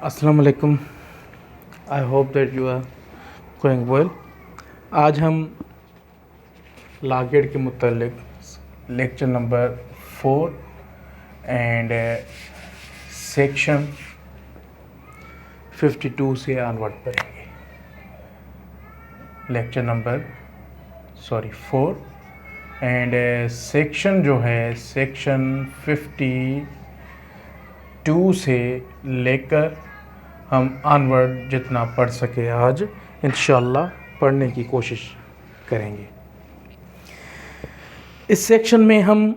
अस्सलाम वालेकुम। I hope that you are going well. आज हम लॉ गेट के मुतालिक लेक्चर नंबर 4 एंड सेक्शन 52 से ऑनवर्ड पढ़ेंगे। लेक्चर नंबर 4 एंड सेक्शन जो है सेक्शन 52 से लेकर हम ऑनवर्ड जितना पढ़ सके आज इंशाअल्लाह पढ़ने की कोशिश करेंगे। इस सेक्शन में हम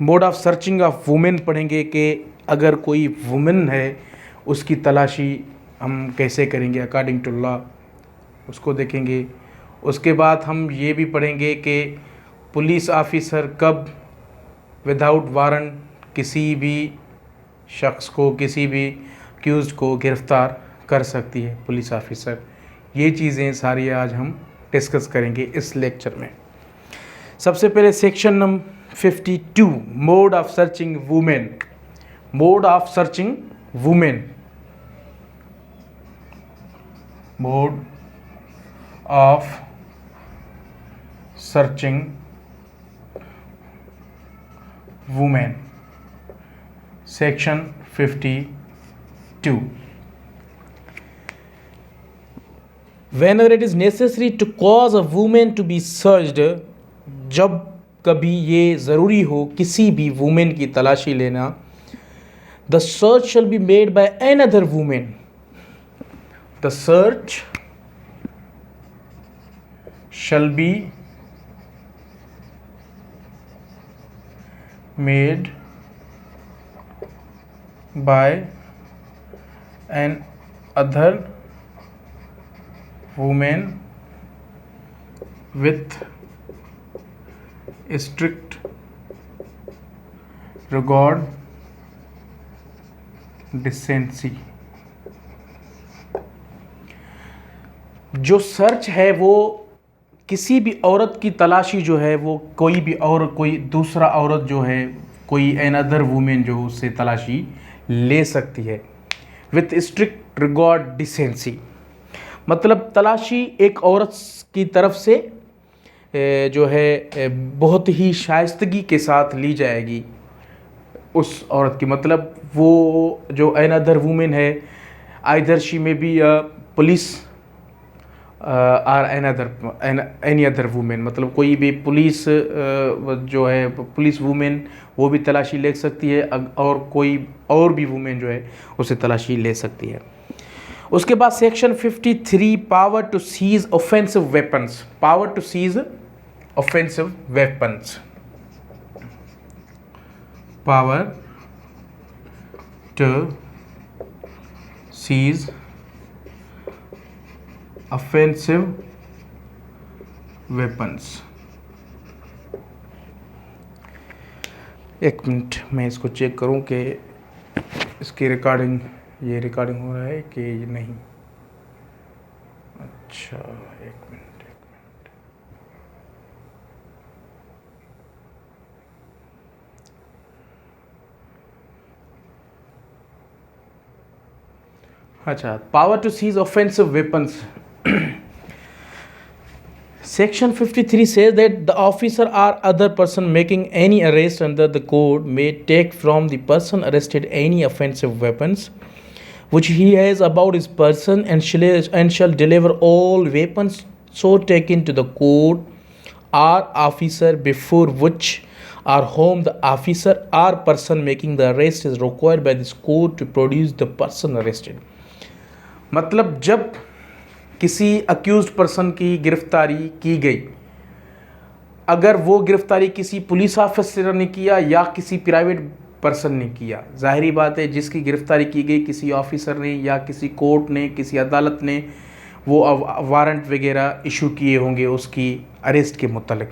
mode of searching of women पढ़ेंगे कि अगर कोई वुमेन है उसकी तलाशी हम कैसे करेंगे अकॉर्डिंग टू लॉ, उसको देखेंगे। उसके बाद हम ये भी पढ़ेंगे कि पुलिस ऑफिसर कब विदाउट वारंट किसी भी शख्स को, किसी भी अक्यूज़ को गिरफ़्तार कर सकती है पुलिस ऑफिसर। ये चीज़ें सारी आज हम डिस्कस करेंगे इस लेक्चर में। सबसे पहले section number 52 mode of searching women. Mode of searching women, mode of searching women, section 52. Whenever it is necessary to cause a woman to be searched, जब कभी ये ज़रूरी हो किसी भी वुमेन की तलाशी लेना, the search shall be made by another woman. The search shall be made by an other woman with strict regard decency. जो सर्च है वो किसी भी औरत की तलाशी जो है वो कोई भी और कोई दूसरा औरत जो है कोई एन अदर वुमेन जो उससे तलाशी ले सकती है विथ स्ट्रिक्ट रिगार्ड डिसेंसी। मतलब तलाशी एक औरत की तरफ से जो है बहुत ही शाइस्तगी के साथ ली जाएगी उस औरत की। मतलब वो जो एन अदर वुमेन है either she may be police or any other women, मतलब कोई भी पुलिस जो है पुलिस वुमेन वो भी तलाशी ले सकती है और कोई और भी वुमेन जो है उसे तलाशी ले सकती है। उसके बाद section 53 power to seize offensive weapons. Power to seize offensive weapons, power to seize offensive weapons. एक मिनट मैं इसको चेक करूं कि इसकी रिकॉर्डिंग हो रहा है कि नहीं। अच्छा एक मिनट। अच्छा, power to seize offensive weapons. Section 53 says that the officer or other person making any arrest under the code may take from the person arrested any offensive weapons which he has about his person and shall deliver all weapons so taken to the court or officer before which or whom the officer or person making the arrest is required by this code to produce the person arrested. मतलब जब किसी accused person की गिरफ्तारी की गई, अगर वो गिरफ्तारी किसी पुलिस ऑफिसर ने किया या किसी प्राइवेट पर्सन ने किया, जाहिर बात है जिसकी गिरफ्तारी की गई किसी ऑफिसर ने या किसी कोर्ट ने, किसी अदालत ने वो वारंट वगैरह इशू किए होंगे उसकी अरेस्ट के मुतल्लिक।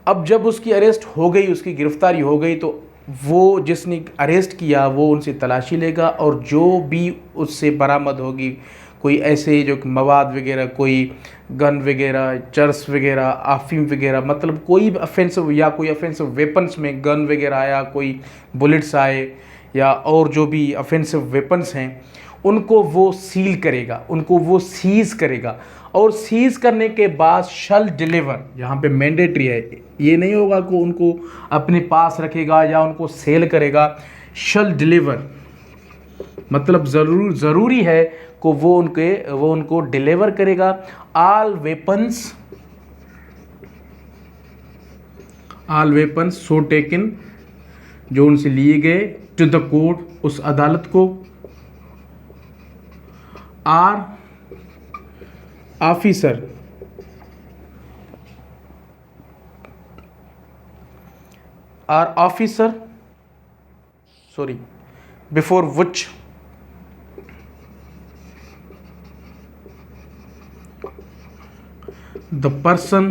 अब जब उसकी अरेस्ट हो गई, उसकी गिरफ्तारी हो गई, तो वो जिसने अरेस्ट किया वो उनसे तलाशी लेगा और जो भी उससे बरामद होगी कोई ऐसे जो मवाद वगैरह, कोई गन वगैरह, चर्स वगैरह, अफीम वगैरह, मतलब कोई ऑफेंसिव या कोई ऑफेंसिव वेपन्स में गन वगैरह आया, कोई बुलेट्स आए या और जो भी ऑफेंसिव वेपन्स हैं उनको वो सील करेगा, उनको वो सीज करेगा, और सीज करने के बाद शल डिलीवर, यहाँ पे मैंडेटरी है, ये नहीं होगा कि उनको अपने पास रखेगा या उनको सेल करेगा। शल डिलीवर मतलब ज़रूरी है कि वो उनको डिलीवर करेगा। ऑल वेपन्स सो टेकन, जो उनसे लिए गए, टू द कोर्ट, उस अदालत को, or officer before which the person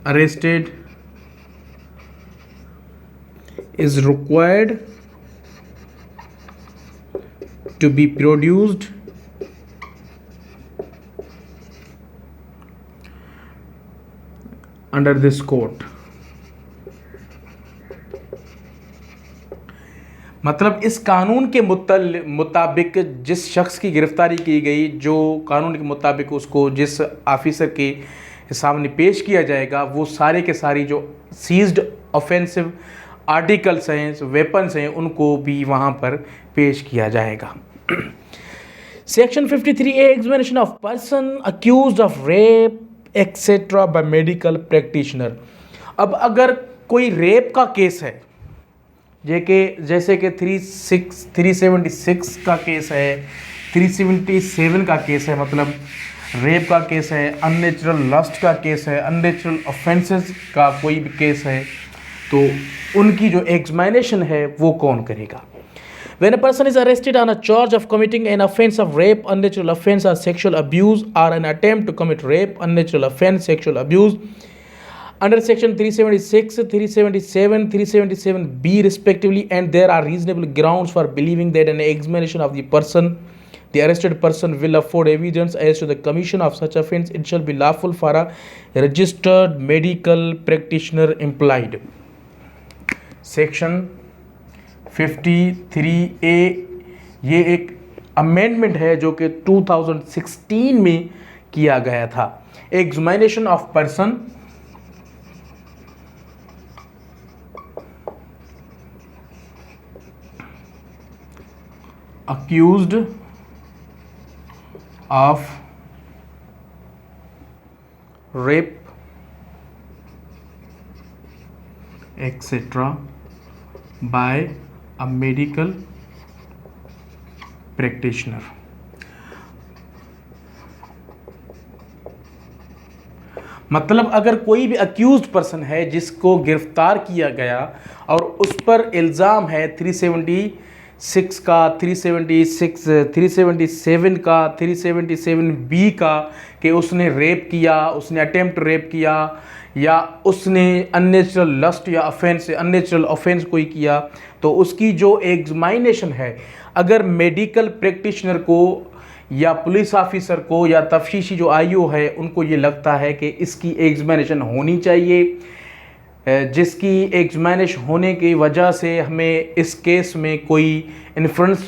arrested is required to be produced under this court। मतलब इस कानून के मुताबिक जिस शख्स की गिरफ्तारी की गई, जो कानून के मुताबिक उसको जिस ऑफिसर के सामने पेश किया जाएगा, वो सारे के सारी जो सीज्ड ऑफेंसिव आर्टिकल्स हैं, वेपन्स हैं, उनको भी वहाँ पर पेश किया जाएगा। Section 53A examination of person accused of rape etcetera by medical practitioner. अब अगर कोई रेप का केस है, जैसे कि 376 का केस है, 377 का केस है, मतलब रेप का केस है, अननेचुरल लस्ट का केस है, अननेचुरल ऑफेंसेस का कोई भी केस है, तो उनकी जो एग्जामिनेशन है वो कौन करेगा? When a person is arrested on a charge of committing an offense of rape, unnatural offense or sexual abuse, or an attempt to commit rape, unnatural offense, sexual abuse, under section 376, 377, 377B respectively, and there are reasonable grounds for believing that an examination of the arrested person will afford evidence as to the commission of such offense, it shall be lawful for a registered medical practitioner employed। Section 53A ये एक amendment है जो कि 2016 में किया गया था। Examination of person accused of rape etc. by a medical practitioner। मतलब अगर कोई भी अक्यूज्ड पर्सन है जिसको गिरफ्तार किया गया और उस पर इल्ज़ाम है 376 का, 377 का, 377B का, कि उसने रेप किया, उसने अटेम्प्ट रेप किया, या उसने अननेचुरल लस्ट या अननेचुरल ऑफेंस कोई किया, तो उसकी जो एग्जामिनेशन है, अगर मेडिकल प्रैक्टिशनर को या पुलिस ऑफिसर को या तफ्तीशी जो आईओ है उनको ये लगता है कि इसकी एग्जामिनेशन होनी चाहिए, जिसकी एग्जामिनेशन होने की वजह से हमें इस केस में कोई इन्फ्रेंस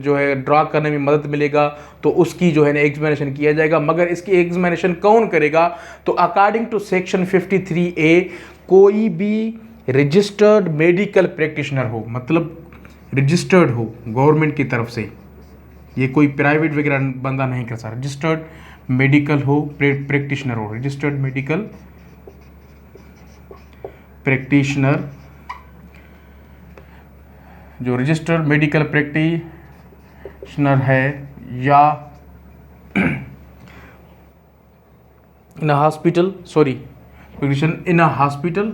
जो है ड्रा करने में मदद मिलेगा, तो उसकी जो है ना एग्जामिनेशन किया जाएगा। मगर इसकी एग्जामिनेशन कौन करेगा? तो अकॉर्डिंग टू सेक्शन 53A कोई भी रजिस्टर्ड मेडिकल प्रैक्टिशनर हो, मतलब रजिस्टर्ड हो गवर्नमेंट की तरफ से, ये कोई प्राइवेट वगैरह बंदा नहीं कर सकता, रजिस्टर्ड मेडिकल हो प्रैक्टिशनर हो, रजिस्टर्ड मेडिकल प्रैक्टिशनर, जो रजिस्टर्ड मेडिकल प्रैक्टिशनर है, या in a hospital in a hospital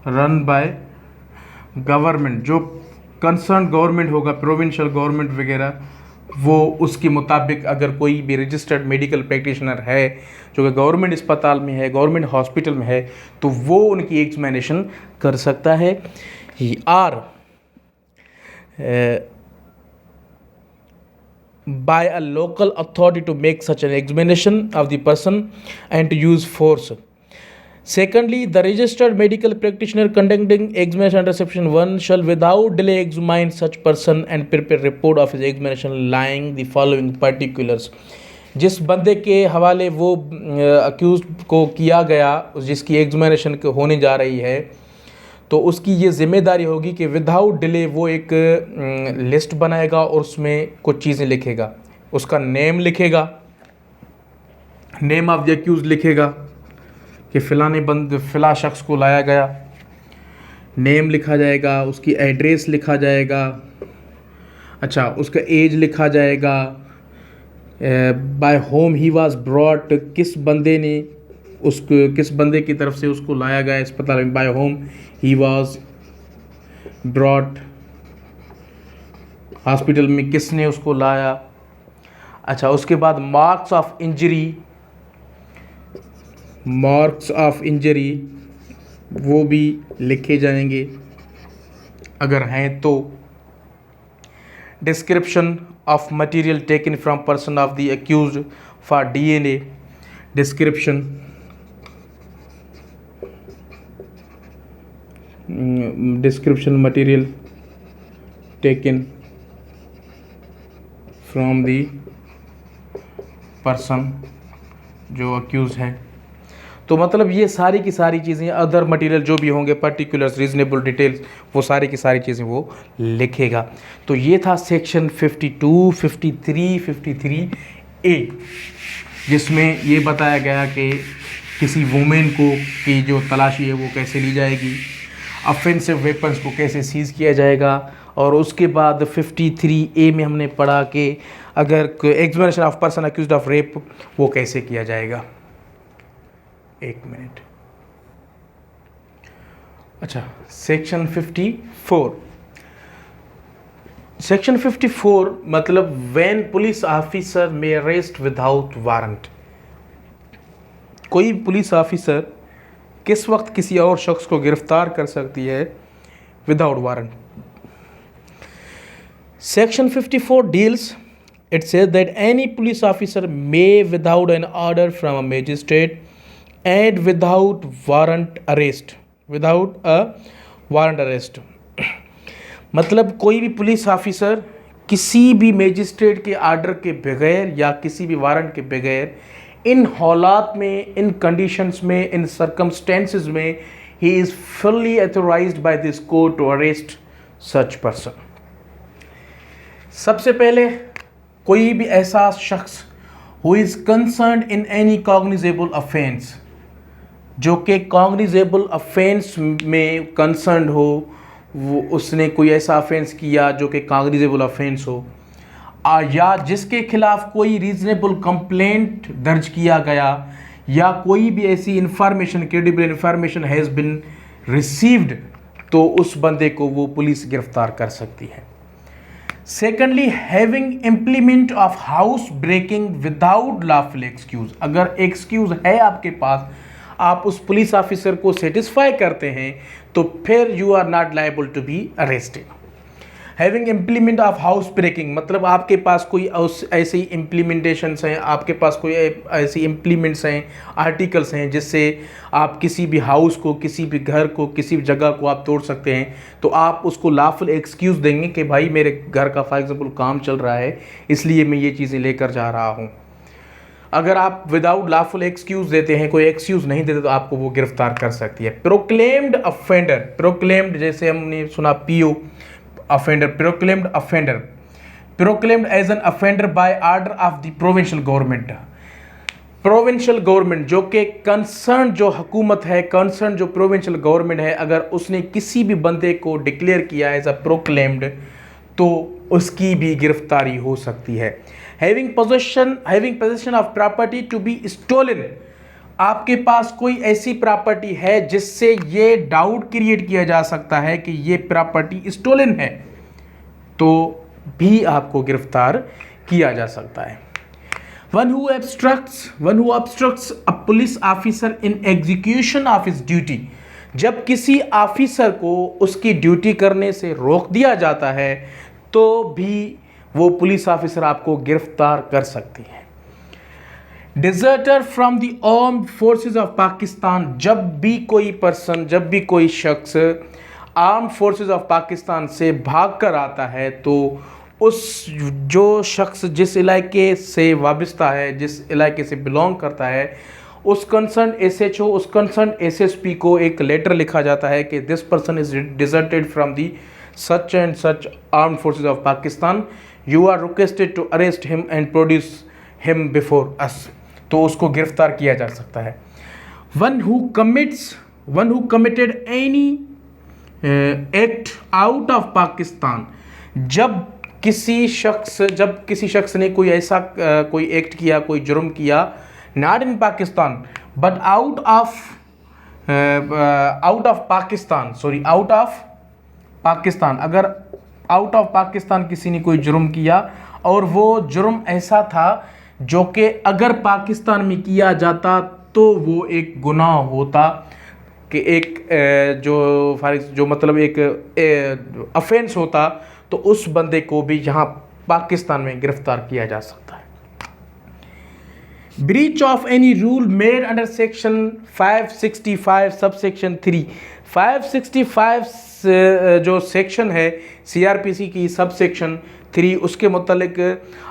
run by government, जो कंसर्न गवर्नमेंट होगा, प्रोविंशियल गवर्नमेंट वगैरह, वो उसके मुताबिक अगर कोई भी रजिस्टर्ड मेडिकल प्रैक्टिशनर है जो कि गवर्नमेंट अस्पताल में है, गवर्नमेंट हॉस्पिटल में है, तो वो उनकी एग्जामिनेशन कर सकता है। Or by a local authority to make such an examination of the person and to use force. Secondly, the registered medical practitioner conducting examination under section 1 shall without delay examine such person and prepare report of his examination lying the following particulars. जिस बंदे के हवाले वो accused को किया गया, जिसकी examination होने जा रही है, तो उसकी ये ज़िम्मेदारी होगी कि विदाउट डिले वो एक लिस्ट बनाएगा और उसमें कुछ चीज़ें लिखेगा. उसका नेम लिखेगा, नेम ऑफ द अक्यूज लिखेगा कि फ़िला शख्स को लाया गया, नेम लिखा जाएगा, उसकी एड्रेस लिखा जाएगा, अच्छा उसका एज लिखा जाएगा, by whom he was brought, किस बंदे की तरफ से उसको लाया गया अस्पताल में, by whom he was brought, hospital में किसने उसको लाया. अच्छा उसके बाद मार्क्स ऑफ इंजरी वो भी लिखे जाएंगे अगर हैं तो. Description of material taken from person of the accused for DNA, description material taken from the person जो अक्यूज़ है. तो मतलब ये सारी की सारी चीज़ें, अदर मटेरियल जो भी होंगे, पर्टिकुलर्स, रीजनेबल डिटेल्स, वो सारी की सारी चीज़ें वो लिखेगा. तो ये था सेक्शन 52, 53, 53A, जिसमें ये बताया गया कि किसी वुमेन को की जो तलाशी है वो कैसे ली जाएगी, ऑफेंसिव वेपन्स को कैसे सीज़ किया जाएगा, और उसके बाद 53A में हमने पढ़ा कि अगर examination of person accused of rape वो कैसे किया जाएगा. एक मिनट. अच्छा, सेक्शन 54. सेक्शन 54 मतलब when police officer may arrest without warrant. कोई पुलिस ऑफिसर किस वक्त किसी और शख्स को गिरफ्तार कर सकती है without warrant. Section 54 deals, it says that any police officer may without an order from a magistrate and without warrant arrest, मतलब कोई भी पुलिस ऑफिसर किसी भी मैजिस्ट्रेट के आर्डर के बगैर या किसी भी वारंट के बगैर इन हालात में, इन कंडीशंस में, इन सर्कमस्टेंसेस में he is fully authorised by this court to arrest such person. सबसे पहले कोई भी ऐसा शख्स who is concerned in any cognizable offence, जो कि कॉग्निजेबल ऑफेंस में कंसर्न्ड हो, वो उसने कोई ऐसा ऑफेंस किया जो कि कॉग्निजेबल ऑफेंस हो, या जिसके खिलाफ कोई रीजनेबल कंप्लेंट दर्ज किया गया, या कोई भी ऐसी information, credible information has been received, तो उस बंदे को वो पुलिस गिरफ्तार कर सकती है. Secondly, having implement of house breaking without lawful excuse. अगर एक्सक्यूज है आपके पास, आप उस पुलिस ऑफिसर को सेटिस्फाई करते हैं, तो फिर you are not liable to be arrested. Having implement of house breaking मतलब आपके पास कोई ऐसी इम्प्लीमेंटेशंस हैं, आपके पास कोई ऐसी इम्प्लीमेंट्स हैं, आर्टिकल्स हैं, जिससे आप किसी भी हाउस को, किसी भी घर को, किसी भी जगह को आप तोड़ सकते हैं, तो आप उसको लॉफुल एक्सक्यूज़ देंगे कि भाई मेरे घर का फॉर एग्जाम्पल काम चल रहा है, इसलिए मैं ये चीज़ें लेकर जा रहा हूँ. अगर आप विदाउट लॉफुल एक्सक्यूज़ देते हैं, कोई एक्सक्यूज़ नहीं देते, तो आपको वो गिरफ्तार कर सकती है. प्रोक्लेम्ड ऑफेंडर, प्रोक्लेम्ड जैसे हमने सुना PO offender, proclaimed as an offender by order of the provincial government. Provincial government जो कि कंसर्न जो हुकूमत है, कंसर्न जो प्रोविंशियल गवर्नमेंट है, अगर उसने किसी भी बंदे को डिक्लेयर किया एज अ प्रोक्लेम्ड, तो उसकी भी गिरफ्तारी हो सकती है. Having possession of property to be stolen, आपके पास कोई ऐसी प्रॉपर्टी है जिससे ये डाउट क्रिएट किया जा सकता है कि ये प्रॉपर्टी स्टोलन है, तो भी आपको गिरफ्तार किया जा सकता है. One who obstructs a police officer in execution of his duty, जब किसी ऑफिसर को उसकी ड्यूटी करने से रोक दिया जाता है, तो भी वो पुलिस ऑफिसर आपको गिरफ्तार कर सकती है. Deserter from the armed forces of Pakistan, जब भी कोई पर्सन, जब भी कोई शख्स आर्म्ड फोर्सेस ऑफ पाकिस्तान से भाग कर आता है तो उस जो शख्स जिस इलाके से वाबस्ता है, जिस इलाके से बिलोंग करता है, उस कंसर्न एसएचओ, उस कंसर्न एसएसपी को एक लेटर लिखा जाता है कि this person is deserted from the such and such armed forces of Pakistan, you are requested to arrest him and produce him before us. तो उसको गिरफ्तार किया जा सकता है। One who committed any act out of Pakistan, जब किसी शख्स ने कोई ऐसा कोई एक्ट किया, कोई जुर्म किया, not in Pakistan but out of Pakistan, अगर आउट ऑफ पाकिस्तान किसी ने कोई जुर्म किया और वो जुर्म ऐसा था जो कि अगर पाकिस्तान में किया जाता तो वो एक गुनाह होता, कि एक जो मतलब एक अफेंस होता, तो उस बंदे को भी यहाँ पाकिस्तान में गिरफ्तार किया जा सकता है। Breach of any rule made under section 565 subsection 3, 565 जो सेक्शन है सीआरपीसी की सबसेक्शन 3, उसके मुतालिक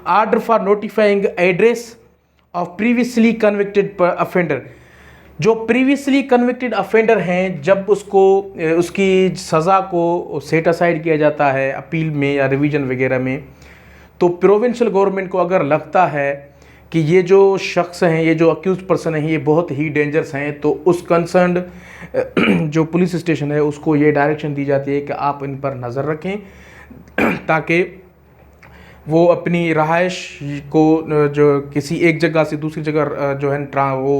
order for notifying address of previously convicted offender, जो प्रीवियसली कन्विक्टेड अफेंडर हैं, जब उसकी सज़ा को सेट असाइड किया जाता है अपील में या रिवीजन वगैरह में, तो प्रोविंशियल गवर्नमेंट को अगर लगता है कि ये जो शख्स हैं, ये जो अक्यूज पर्सन हैं, ये बहुत ही डेंजरस हैं, तो उस कंसर्न्ड जो पुलिस स्टेशन है उसको ये डायरेक्शन दी जाती है कि आप इन पर नज़र रखें ताकि वो अपनी रहाइश को जो किसी एक जगह से दूसरी जगह जो है वो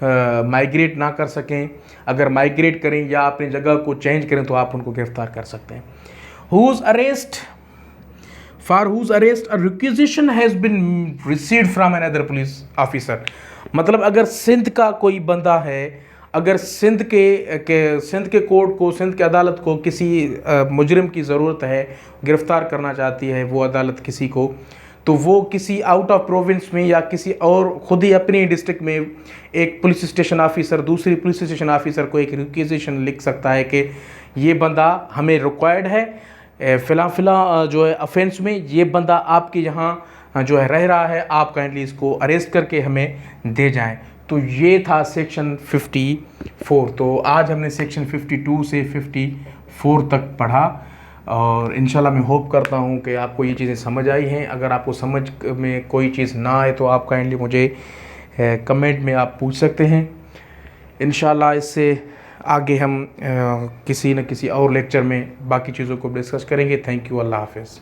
माइग्रेट ना कर सकें। अगर माइग्रेट करें या अपनी जगह को चेंज करें तो आप उनको गिरफ्तार कर सकते हैं। For whose arrest a requisition has been received from another police officer, मतलब अगर सिंध का कोई बंदा है, अगर सिंध के कोर्ट को, सिंध की अदालत को किसी मुजरिम की ज़रूरत है, गिरफ़्तार करना चाहती है वो अदालत किसी को, तो वो किसी आउट ऑफ प्रोविंस में या किसी और ख़ुद ही अपनी डिस्ट्रिक्ट में एक पुलिस स्टेशन ऑफिसर दूसरी पुलिस स्टेशन ऑफिसर को एक रिक्वेजिशन लिख सकता है कि ये बंदा हमें रिक्वायर्ड है, फ़िलहाल जो है ऑफेंस में ये बंदा आपके यहाँ जो है रह रहा है, आप काइंडली इसको अरेस्ट करके हमें दे जाएं। तो ये था सेक्शन 54। तो आज हमने सेक्शन 52 से 54 तक पढ़ा और इंशाल्लाह मैं होप करता हूँ कि आपको ये चीज़ें समझ आई हैं। अगर आपको समझ में कोई चीज़ ना आए तो आप काइंडली मुझे कमेंट में आप पूछ सकते हैं। इंशाल्लाह इससे आगे हम किसी न किसी और लेक्चर में बाकी चीज़ों को डिस्कस करेंगे। थैंक यू, अल्लाह हाफ़िज़।